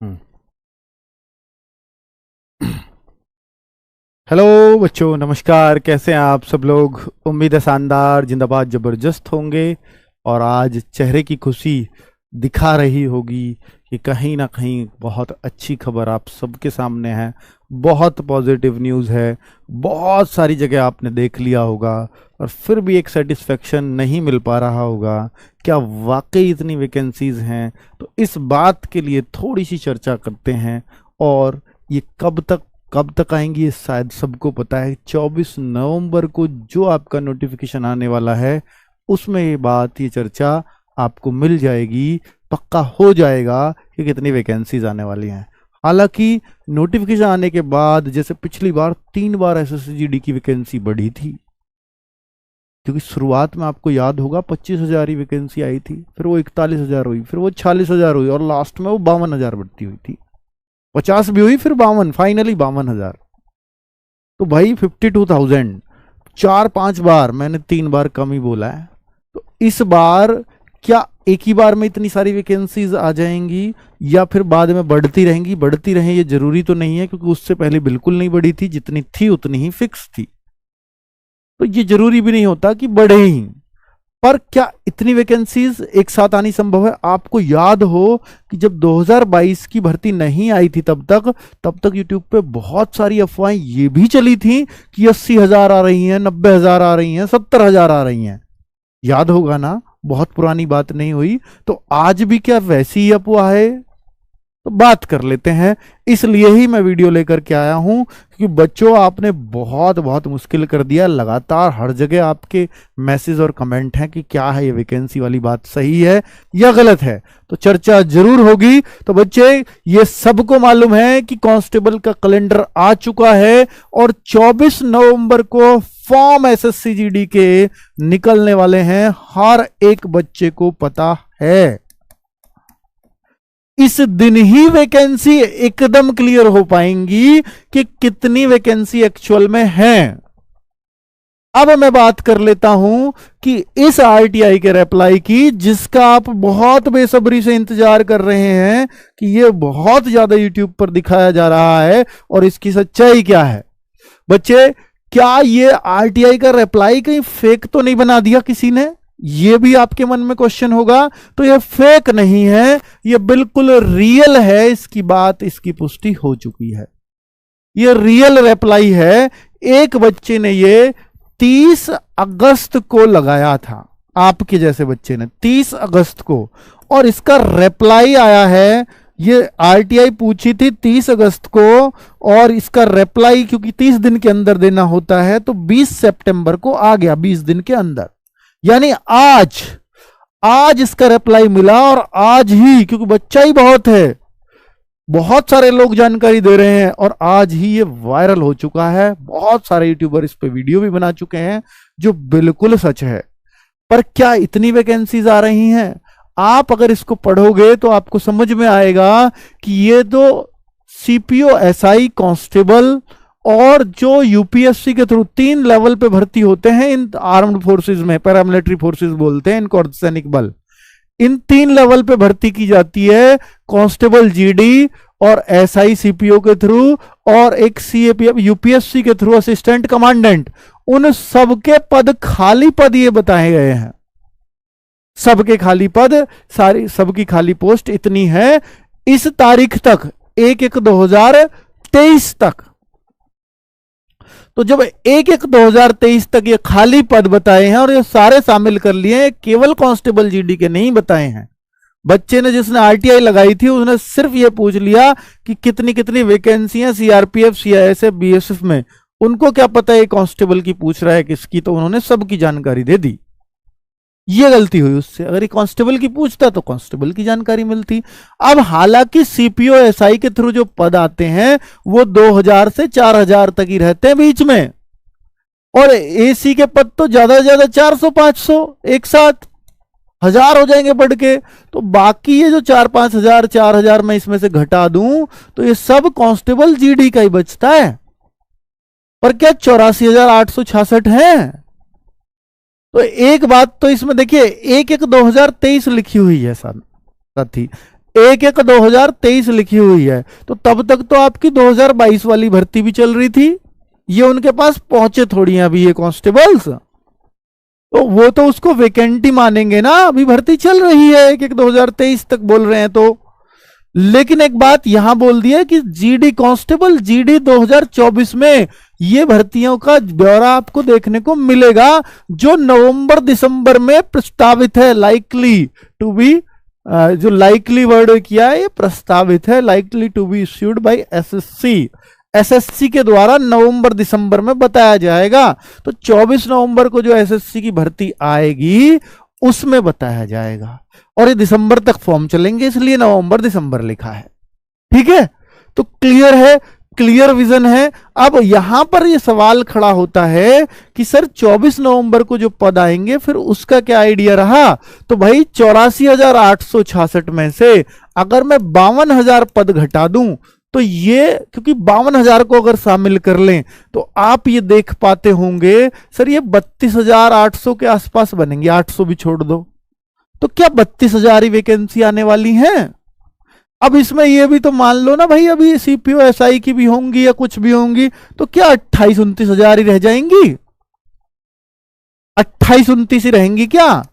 हम्म। Hello बच्चों, नमस्कार। कैसे हैं आप सब लोग? उम्मीद है शानदार, जिंदाबाद, जबरदस्त होंगे। और आज चेहरे की खुशी दिखा रही होगी कि कहीं ना कहीं बहुत अच्छी खबर आप सबके सामने है। बहुत पॉजिटिव न्यूज़ है। बहुत सारी जगह आपने देख लिया होगा और फिर भी एक सेटिस्फेक्शन नहीं मिल पा रहा होगा। क्या वाकई इतनी वैकेंसीज हैं? तो इस बात के लिए थोड़ी सी चर्चा करते हैं। और ये कब तक आएंगी ये शायद सबको पता है। 24 नवंबर को जो आपका नोटिफिकेशन आने वाला है उसमें ये चर्चा आपको मिल जाएगी। पक्का हो जाएगा कि कितनी वैकेंसीज आने वाली हैं। हालांकि नोटिफिकेशन आने के बाद जैसे पिछली बार 3 बार एसएससीजीडी की वैकेंसी बढ़ी थी, क्योंकि शुरुआत में आपको याद होगा 25,000 ही वैकेंसी आई थी, फिर वो 41,000 हुई, फिर वो 46,000 हुई और लास्ट में वो 52,000 बढ़ती हुई थी। 50 भी हुई, फिर 52, फाइनली 52,000। तो भाई 52,000 4-5 बार, मैंने 3 बार कम ही बोला है। तो इस बार क्या एक ही बार में इतनी सारी वैकेंसीज आ जाएंगी या फिर बाद में बढ़ती रहेंगी? बढ़ती रहे ये जरूरी तो नहीं है, क्योंकि उससे पहले बिल्कुल नहीं बढ़ी थी। जितनी थी उतनी ही फिक्स थी। तो ये जरूरी भी नहीं होता कि बढ़े ही। पर क्या इतनी वैकेंसीज एक साथ आनी संभव है? आपको याद हो कि जब 2022 की भर्ती नहीं आई थी तब तक यूट्यूब पे बहुत सारी अफवाहें ये भी चली थी कि 80,000 आ रही हैं, 90,000 आ रही हैं, 70,000 आ रही हैं। याद होगा ना? बहुत पुरानी बात नहीं हुई। तो आज भी क्या वैसी ही अफवाह है? तो बात कर लेते हैं। इसलिए ही मैं वीडियो लेकर के आया हूं, क्योंकि बच्चों आपने बहुत बहुत मुश्किल कर दिया। लगातार हर जगह आपके मैसेज और कमेंट हैं कि क्या है ये वैकेंसी वाली बात, सही है या गलत है। तो चर्चा जरूर होगी। तो बच्चे, ये सबको मालूम है कि कांस्टेबल का कैलेंडर आ चुका है और 24 नवंबर को फॉर्म एसएससीजीडी के निकलने वाले हैं। हर एक बच्चे को पता है। इस दिन ही वैकेंसी एकदम क्लियर हो पाएंगी कि कितनी वैकेंसी एक्चुअल में है। अब मैं बात कर लेता हूं कि इस आरटीआई के रिप्लाई की, जिसका आप बहुत बेसब्री से इंतजार कर रहे हैं कि ये बहुत ज्यादा यूट्यूब पर दिखाया जा रहा है, और इसकी सच्चाई क्या है। बच्चे, क्या ये आरटीआई का रिप्लाई कहीं फेक तो नहीं बना दिया किसी ने? ये भी आपके मन में क्वेश्चन होगा। तो ये फेक नहीं है, ये बिल्कुल रियल है। इसकी बात, इसकी पुष्टि हो चुकी है। ये रियल रिप्लाई है। एक बच्चे ने ये 30 अगस्त को लगाया था, आपके जैसे बच्चे ने 30 अगस्त को, और इसका रिप्लाई आया है। ये आरटीआई पूछी थी 30 अगस्त को, और इसका रिप्लाई क्योंकि 30 दिन के अंदर देना होता है, तो 20 सितंबर को आ गया, 20 दिन के अंदर। यानी आज इसका रिप्लाई मिला, और आज ही, क्योंकि बच्चा ही बहुत है, बहुत सारे लोग जानकारी दे रहे हैं, और आज ही ये वायरल हो चुका है। बहुत सारे यूट्यूबर इस पे वीडियो भी बना चुके हैं, जो बिल्कुल सच है। पर क्या इतनी वैकेंसीज आ रही हैं? आप अगर इसको पढ़ोगे तो आपको समझ में आएगा कि ये तो सीपीओ, एसआई, कांस्टेबल और जो यूपीएससी के थ्रू 3 लेवल पे भर्ती होते हैं इन आर्म्ड फोर्सेस में, पैरामिलिट्री फोर्सेस बोलते हैं इनको, अर्धसैनिक बल, इन 3 लेवल पे भर्ती की जाती है। कांस्टेबल जीडी और एसआई सीपीओ के थ्रू, और एक सीएपीएफ यूपीएससी के थ्रू असिस्टेंट कमांडेंट। उन सबके पद, खाली पद ये बताए गए हैं। सबके खाली पद, सारी सबकी खाली पोस्ट इतनी है इस तारीख तक, 1/1/2023 तक। तो जब 1/1/2023 तक ये खाली पद बताए हैं और ये सारे शामिल कर लिए हैं, केवल कांस्टेबल जीडी के नहीं बताए हैं। बच्चे ने, जिसने आरटीआई लगाई थी, उसने सिर्फ ये पूछ लिया कि कितनी कितनी वैकेंसियां सीआरपीएफ, सीआईएसएफ, बीएसएफ में। उनको क्या पता है कांस्टेबल की पूछ रहा है किसकी, तो उन्होंने सबकी जानकारी दे दी। ये गलती हुई उससे। अगर ये कांस्टेबल की पूछता तो कांस्टेबल की जानकारी मिलती। अब हालांकि सीपीओ, एसआई के थ्रू जो पद आते हैं वो 2,000 से 4,000 तक ही रहते हैं बीच में, और एसी के पद तो ज्यादा से ज्यादा 400-500 एक साथ 1,000 हो जाएंगे बढ़ के। तो बाकी ये जो 4-5 हजार, 4,000 मैं इसमें से घटा दूं तो ये सब कांस्टेबल जीडी का ही बचता है। पर क्या 84,866 है? तो एक बात तो इसमें देखिए, 1/1/2023 लिखी हुई है साथी। एक एक 2023 लिखी हुई है, तो तब तक तो आपकी 2022 वाली भर्ती भी चल रही थी। ये उनके पास पहुंचे थोड़ी हैं अभी ये कांस्टेबल्स, तो वो तो उसको वैकेंटी मानेंगे ना, अभी भर्ती चल रही है, एक एक 2023 तक बोल रहे हैं तो। लेकिन एक बात यहां बोल दी है कि जीडी कांस्टेबल जीडी 2024 में ये भर्तियों का ब्यौरा आपको देखने को मिलेगा, जो नवंबर दिसंबर में प्रस्तावित है, लाइकली टू बी, जो लाइकली वर्ड किया है, ये प्रस्तावित है, likely to be issued by SSC के द्वारा नवंबर दिसंबर में बताया जाएगा। तो 24 नवंबर को जो एसएससी की भर्ती आएगी उसमें बताया जाएगा, और ये दिसंबर तक फॉर्म चलेंगे, इसलिए नवंबर दिसंबर लिखा है। ठीक है, तो क्लियर है, क्लियर विजन है। अब यहां पर ये सवाल खड़ा होता है कि सर 24 नवंबर को जो पद आएंगे फिर उसका क्या आइडिया रहा। तो भाई 84,866 में से अगर मैं 52,000 पद घटा दूं तो ये, क्योंकि 52,000 को अगर शामिल कर लें तो आप ये देख पाते होंगे सर ये 32,800 के आसपास बनेंगे, 800 भी छोड़ दो, तो क्या 32,000 ही वैकेंसी आने वाली हैं। अब इसमें ये भी तो मान लो ना भाई, अभी सीपीओ एसआई की भी होंगी या कुछ भी होंगी, तो क्या 28-29,000 ही रह जाएंगी, 28-29 ही रहेंगी क्या।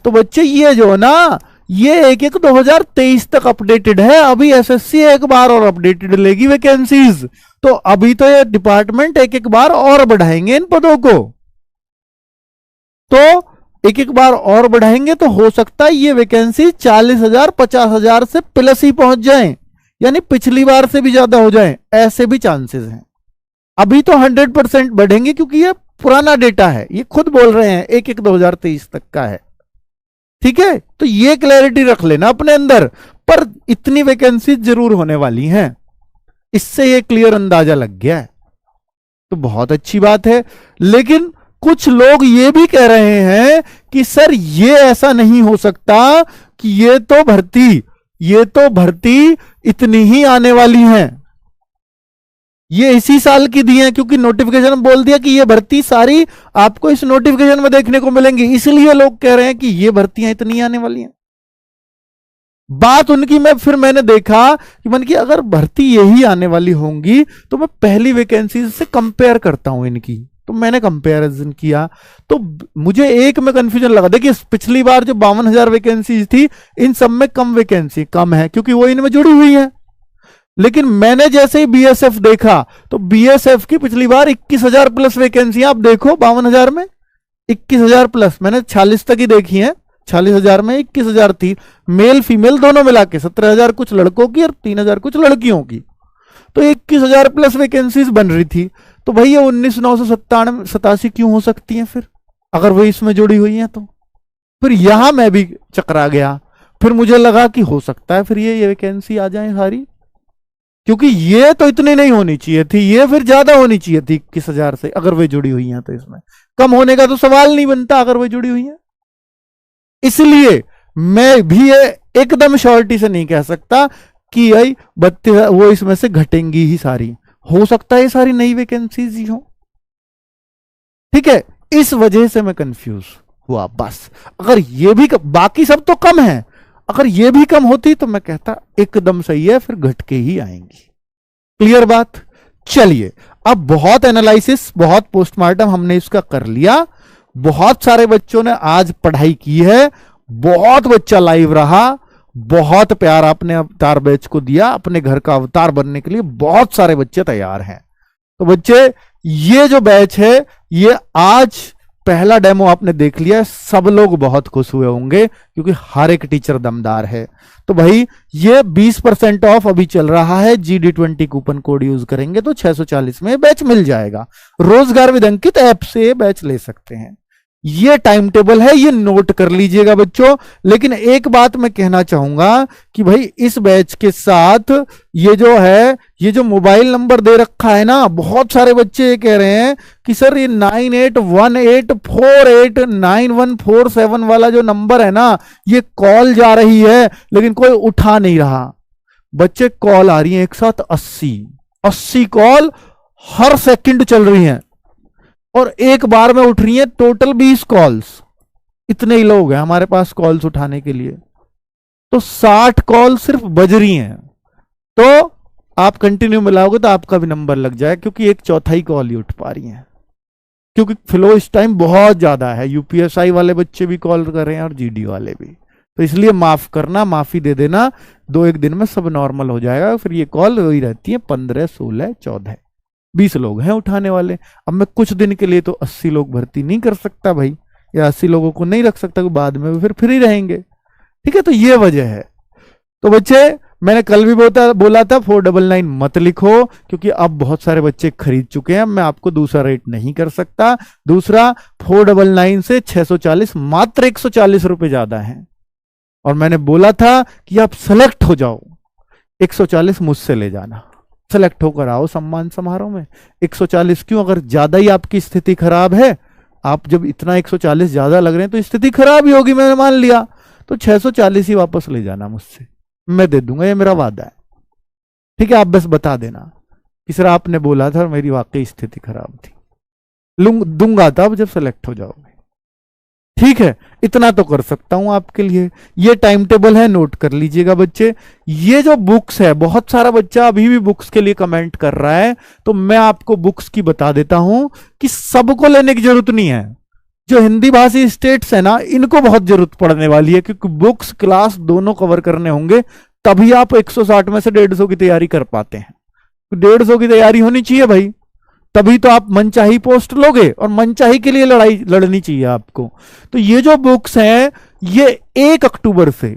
तो बच्चे ये जो ना, ये एक एक 2023 तक अपडेटेड है, अभी एसएससी एक बार और अपडेटेड लेगी वैकेंसीज, तो अभी तो ये डिपार्टमेंट एक एक बार और बढ़ाएंगे इन पदों को, तो एक एक बार और बढ़ाएंगे तो हो सकता है ये वैकेंसी 40,000 50,000 से प्लस ही पहुंच जाए, यानी पिछली बार से भी ज्यादा हो जाए, ऐसे भी चांसेस हैं। अभी तो 100% बढ़ेंगे क्योंकि ये पुराना डेटा है, ये खुद बोल रहे हैं एक एक 2023 तक का है। ठीक है, तो ये क्लैरिटी रख लेना अपने अंदर, पर इतनी वैकेंसी जरूर होने वाली हैं, इससे ये क्लियर अंदाजा लग गया है, तो बहुत अच्छी बात है। लेकिन कुछ लोग ये भी कह रहे हैं कि सर ये ऐसा नहीं हो सकता कि ये तो भर्ती इतनी ही आने वाली है, ये इसी साल की दी है, क्योंकि नोटिफिकेशन बोल दिया कि ये भर्ती सारी आपको इस नोटिफिकेशन में देखने को मिलेंगी, इसलिए लोग कह रहे हैं कि ये भर्तियां इतनी आने वाली हैं। बात उनकी मैंने देखा कि मन की अगर भर्ती यही आने वाली होंगी तो मैं पहली वैकेंसी से कंपेयर करता हूं इनकी, तो मैंने कंपैरिजन किया तो मुझे एक में कंफ्यूजन लगा। देखिए पिछली बार जो 52,000 वैकेंसी थी, इन सब में कम वैकेंसी कम है क्योंकि वो इनमें जुड़ी हुई है। लेकिन मैंने जैसे ही बीएसएफ देखा तो बीएसएफ की पिछली बार 21,000 प्लस वैकेंसी, आप देखो 52,000 में 21,000 प्लस, मैंने 46 तक ही देखी है, 40,000 में 21,000 थी, मेल फीमेल दोनों मिला के 17,000 कुछ लड़कों की और 3,000 कुछ लड़कियों की, तो 21,000 प्लस वैकेंसीज बन रही थी। तो भैया 19,987 क्यों हो सकती हैं फिर, अगर वो इसमें जुड़ी हुई हैं तो। फिर यहां मैं भी चकरा गया, फिर मुझे लगा कि हो सकता है फिर ये वैकेंसी आ जाए सारी, क्योंकि ये तो इतनी नहीं होनी चाहिए थी, ये फिर ज्यादा होनी चाहिए थी 21,000 से, अगर वे जुड़ी हुई हैं तो इसमें कम होने का तो सवाल नहीं बनता अगर वे जुड़ी हुई हैं। इसलिए मैं भी ये एकदम श्योरिटी से नहीं कह सकता कि यही 32 वो इसमें से घटेंगी ही सारी, हो सकता है ये सारी नई वैकेंसीज ही हो। ठीक है, इस वजह से मैं कंफ्यूज हुआ बस। अगर ये भी बाकी सब तो कम है, अगर ये भी कम होती तो मैं कहता एकदम सही है, फिर घट के ही आएंगी। क्लियर बात। चलिए अब बहुत एनालिसिस, बहुत पोस्टमार्टम हमने इसका कर लिया, बहुत सारे बच्चों ने आज पढ़ाई की है, बहुत बच्चा लाइव रहा, बहुत प्यार आपने अवतार बैच को दिया, अपने घर का अवतार बनने के लिए बहुत सारे बच्चे तैयार हैं। तो बच्चे ये जो बैच है ये आज पहला डेमो आपने देख लिया, सब लोग बहुत खुश हुए होंगे क्योंकि हर एक टीचर दमदार है। तो भाई ये 20% ऑफ अभी चल रहा है, GD20 कूपन कोड यूज करेंगे तो 640 में बैच मिल जाएगा। रोजगार विद अंकित ऐप से बैच ले सकते हैं, ये टाइम टेबल है, ये नोट कर लीजिएगा बच्चों। लेकिन एक बात मैं कहना चाहूंगा कि भाई इस बैच के साथ ये जो है, ये जो मोबाइल नंबर दे रखा है ना, बहुत सारे बच्चे ये कह रहे हैं कि सर ये 9818489147 वाला जो नंबर है ना, ये कॉल जा रही है लेकिन कोई उठा नहीं रहा। बच्चे कॉल आ रही है एक साथ 80 कॉल हर सेकंड चल रही हैं और एक बार में उठ रही है टोटल 20 कॉल्स। इतने ही लोग हैं हमारे पास कॉल्स उठाने के लिए। तो 60 कॉल सिर्फ बज रही हैं, तो आप कंटिन्यू मिलाओगे तो आपका भी नंबर लग जाए, क्योंकि 1/4 कॉल ही उठ पा रही हैं, क्योंकि फ्लो इस टाइम बहुत ज्यादा है। यूपीएसआई वाले बच्चे भी कॉल कर रहे हैं और जीडी वाले भी, तो इसलिए माफ करना, माफी दे देना, 2-1 दिन में सब नॉर्मल हो जाएगा। फिर ये कॉल वही रहती है 15, 16, 14, 20 लोग हैं उठाने वाले। अब मैं कुछ दिन के लिए तो 80 लोग भर्ती नहीं कर सकता भाई, या 80 लोगों को नहीं रख सकता, बाद में फिर फ्री रहेंगे। ठीक है, तो ये वजह है। तो बच्चे, मैंने कल भी बोला था 499 मत लिखो, क्योंकि अब बहुत सारे बच्चे खरीद चुके हैं, मैं आपको दूसरा रेट नहीं कर सकता। दूसरा 499 से 640 मात्र 140 रुपए ज्यादा है, और मैंने बोला था कि आप सेलेक्ट हो जाओ, 140 मुझसे ले जाना, सेलेक्ट होकर आओ सम्मान समारोह में। 140 क्यों? अगर ज्यादा ही आपकी स्थिति खराब है, आप जब इतना 140 ज्यादा लग रहे हैं तो स्थिति खराब ही होगी, मैंने मान लिया, तो 640 ही वापस ले जाना मुझसे, मैं दे दूंगा, ये मेरा वादा है। ठीक है, आप बस बता देना कि सर आपने बोला था और मेरी वाकई स्थिति खराब थी, दूंगा तब जब सेलेक्ट हो जाओगे। ठीक है, इतना तो कर सकता हूं आपके लिए। ये टाइम टेबल है, नोट कर लीजिएगा बच्चे। ये जो बुक्स है, बहुत सारा बच्चा अभी भी बुक्स के लिए कमेंट कर रहा है, तो मैं आपको बुक्स की बता देता हूं कि सबको लेने की जरूरत नहीं है। जो हिंदी भाषी स्टेट्स है ना, इनको बहुत जरूरत पड़ने वाली है, क्योंकि बुक्स क्लास दोनों कवर करने होंगे, तभी आप 160 में से 150 की तैयारी कर पाते हैं। 150 की तैयारी होनी चाहिए भाई, तभी तो आप मनचाही पोस्ट लोगे, और मनचाही के लिए लड़ाई लड़नी चाहिए आपको। तो ये जो बुक्स हैं, ये 1 अक्टूबर से,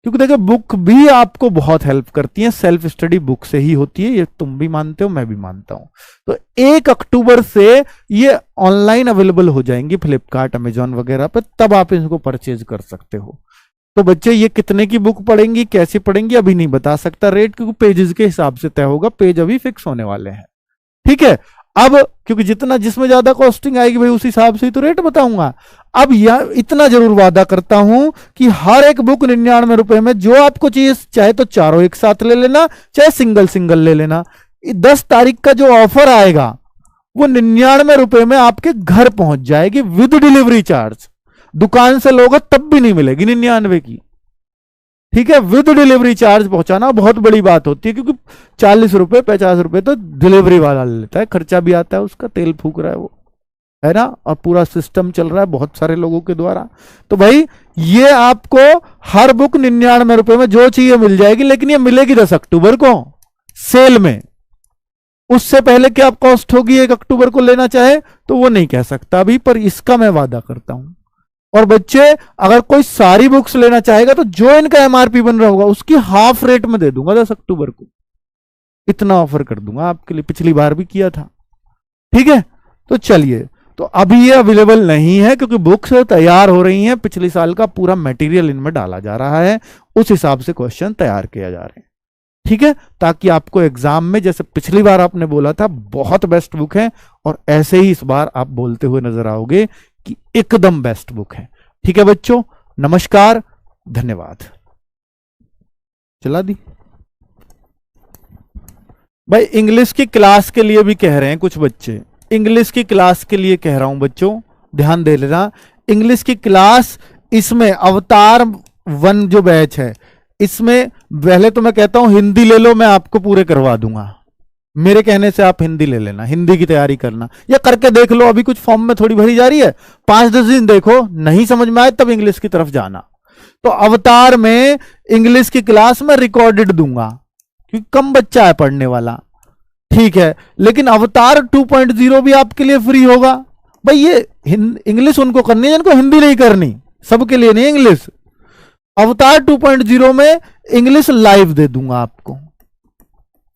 क्योंकि देखिए बुक भी आपको बहुत हेल्प करती है, सेल्फ स्टडी बुक से ही होती है, ये तुम भी मानते हो, मैं भी मानता हूं। तो 1 अक्टूबर से ये ऑनलाइन अवेलेबल हो जाएंगी फ्लिपकार्ट, अमेजॉन वगैरह पे, तब आप इनको परचेज कर सकते हो। तो बच्चे, ये कितने की बुक पड़ेंगी, कैसे पड़ेंगी, अभी नहीं बता सकता रेट, क्योंकि पेजेस के हिसाब से तय होगा, पेज अभी फिक्स होने वाले हैं। ठीक है, अब क्योंकि जिसमें ज्यादा कॉस्टिंग आएगी भाई, उस हिसाब से ही तो रेट बताऊंगा। अब यह इतना जरूर वादा करता हूं कि हर एक बुक 99 रुपए में, जो आपको चाहिए, चाहे तो चारों एक साथ ले लेना, चाहे सिंगल सिंगल ले लेना। 10 तारीख का जो ऑफर आएगा, वो 99 रुपए में आपके घर पहुंच जाएगी विद डिलीवरी चार्ज। दुकान से लोगे तब भी नहीं मिलेगी 99 की। ठीक है, विद डिलीवरी चार्ज पहुंचाना बहुत बड़ी बात होती है, क्योंकि 40 रुपए 50 रुपए तो डिलीवरी वाला ले लेता है, खर्चा भी आता है उसका, तेल फूक रहा है वो, है ना, और पूरा सिस्टम चल रहा है बहुत सारे लोगों के द्वारा। तो भाई, ये आपको हर बुक 99 रुपए में जो चाहिए मिल जाएगी, लेकिन ये मिलेगी 10 अक्टूबर को सेल में। उससे पहले क्या कॉस्ट होगी 1 अक्टूबर को लेना चाहे तो वो नहीं कह सकता अभी, पर इसका मैं वादा करता हूं। और बच्चे, अगर कोई सारी बुक्स लेना चाहेगा तो जो इनका एमआरपी बन रहा होगा उसकी हाफ रेट में दे दूंगा 10 अक्टूबर को, इतना ऑफर कर दूंगा आपके लिए, पिछली बार भी किया था। ठीक है, तो चलिए, तो अभी ये अवेलेबल नहीं है, क्योंकि बुक्स तैयार हो रही हैं, पिछले साल का पूरा मटेरियल इनमें डाला जा रहा है, उस हिसाब से क्वेश्चन तैयार किया जा रहे हैं। ठीक है, ताकि आपको एग्जाम में, जैसे पिछली बार आपने बोला था, बहुत बेस्ट बुक है, और ऐसे ही इस बार आप बोलते हुए नजर आओगे कि एकदम बेस्ट बुक है। ठीक है बच्चों, नमस्कार, धन्यवाद। चला दी भाई। इंग्लिश की क्लास के लिए भी कह रहे हैं कुछ बच्चे, इंग्लिश की क्लास के लिए कह रहा हूं बच्चों, ध्यान दे लेना। इंग्लिश की क्लास, इसमें अवतार 1 जो बैच है, इसमें पहले तो मैं कहता हूं हिंदी ले लो, मैं आपको पूरे करवा दूंगा, मेरे कहने से आप हिंदी ले लेना, हिंदी की तैयारी करना, या करके देख लो, अभी कुछ फॉर्म में थोड़ी भरी जा रही है, 5-10 दिन देखो, नहीं समझ में आए तब इंग्लिश की तरफ जाना। तो अवतार में इंग्लिश की क्लास में रिकॉर्डेड दूंगा, क्योंकि कम बच्चा है पढ़ने वाला। ठीक है, लेकिन अवतार 2.0 भी आपके लिए फ्री होगा भाई। ये इंग्लिश उनको करनी है जिनको हिंदी नहीं करनी, सबके लिए नहीं इंग्लिश। अवतार 2.0 में इंग्लिश लाइव दे दूंगा आपको।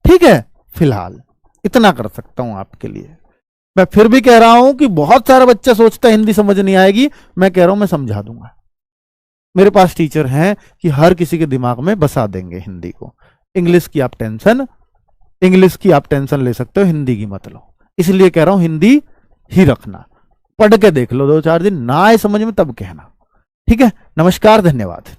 ठीक है, फिलहाल इतना कर सकता हूं आपके लिए। मैं फिर भी कह रहा हूं कि बहुत सारा बच्चा सोचता है हिंदी समझ नहीं आएगी, मैं कह रहा हूं मैं समझा दूंगा। मेरे पास टीचर हैं कि हर किसी के दिमाग में बसा देंगे हिंदी को। इंग्लिश की आप टेंशन ले सकते हो, हिंदी की मत लो। इसलिए कह रहा हूं हिंदी ही रखना, पढ़ के देख लो 2-4 दिन, ना आए समझ में तब कहना। ठीक है, नमस्कार, धन्यवाद।